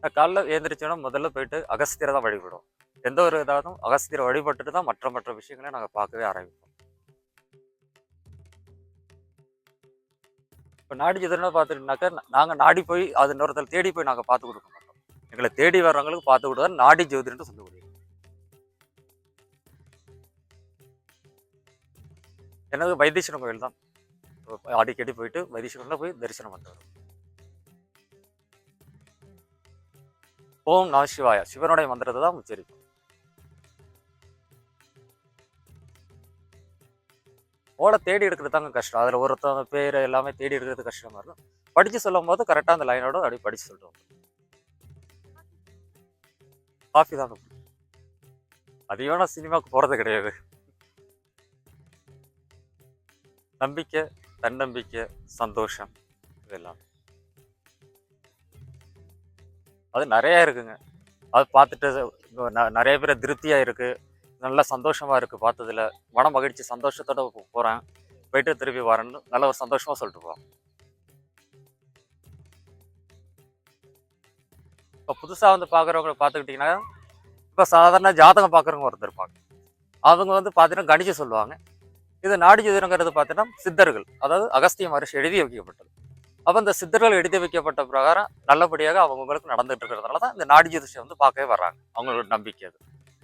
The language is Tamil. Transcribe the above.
நான் காலைல எழுந்திரிச்சோன்னா முதல்ல போயிட்டு அகஸ்தியரை தான் வழிபடுவோம். எந்த ஒரு இதாலும் அகஸ்தியரை வழிபட்டுட்டு தான் மற்ற மற்ற விஷயங்களை நாங்கள் பார்க்கவே ஆரம்பிப்போம். இப்போ நாடி ஜோதிடம்னு பார்த்துக்கிட்டீங்கன்னாக்கா, நாங்கள் நாடி போய் அது இன்னொருத்தர் தேடி போய் நாங்கள் பார்த்து கொடுக்க மாட்டோம். எங்களை தேடி வர்றவங்களுக்கு பார்த்து கொடுத்தா நாடி ஜோதிடம்னு சொல்லக்கூடியது. எனது வைத்தீஸ்வரன் கோயில் தான். அடிக்கடி போயிட்டு வைத்தீஸ்வரன்ல போய் தரிசனம் பண்ணிட்டு வரோம். ஓம் நம சிவாய சிவனுடைய மந்திரத்தை தான் உச்சரிப்போம். ஓலை தேடி எடுக்கிறது தாங்க கஷ்டம். அதில் ஒருத்தவங்க பேர் எல்லாமே தேடி எடுக்கிறது கஷ்டமா இருக்கும். படித்து சொல்லும் போது கரெக்டாக அந்த லைனோட அப்படி படித்து சொல்லுவோம். காஃபி தாங்க. அதிகமாக நான் சினிமாவுக்கு போகிறது கிடையாது. நம்பிக்கை, தன்னம்பிக்கை, சந்தோஷம் இதெல்லாம் அது நிறையா இருக்குங்க. அது பார்த்துட்டு நிறைய பேர் திருப்தியாக இருக்குது, நல்லா சந்தோஷமாக இருக்குது. பார்த்ததில் மன மகிழ்ச்சி சந்தோஷத்தோடு போகிறேன், போயிட்டு திருப்பி வரேன்னு நல்ல ஒரு சந்தோஷமாக சொல்லிட்டு போகிறோம். இப்போ புதுசாக வந்து பார்க்குறவங்க பார்த்துக்கிட்டிங்கன்னா, இப்போ சாதாரண ஜாதகம் பார்க்குறவங்க ஒருத்தர் இருப்பாங்க. அவங்க வந்து பார்த்தீங்கன்னா கணிச்சு சொல்லுவாங்க. இது நாடி ஜோதிடங்கிறது பார்த்தீங்கன்னா சித்தர்கள், அதாவது அகஸ்திய மகரிஷி எழுதி வைக்கப்பட்டது. அப்போ இந்த சித்தர்கள் எழுதி வைக்கப்பட்ட பிரகாரம் நல்லபடியாக அவங்களுக்கு நடந்துட்டு இருக்கிறதுனால தான் இந்த நாடி ஜோதிஷம் வந்து பார்க்கவே வர்றாங்க. அவங்களோட நம்பிக்கை அது.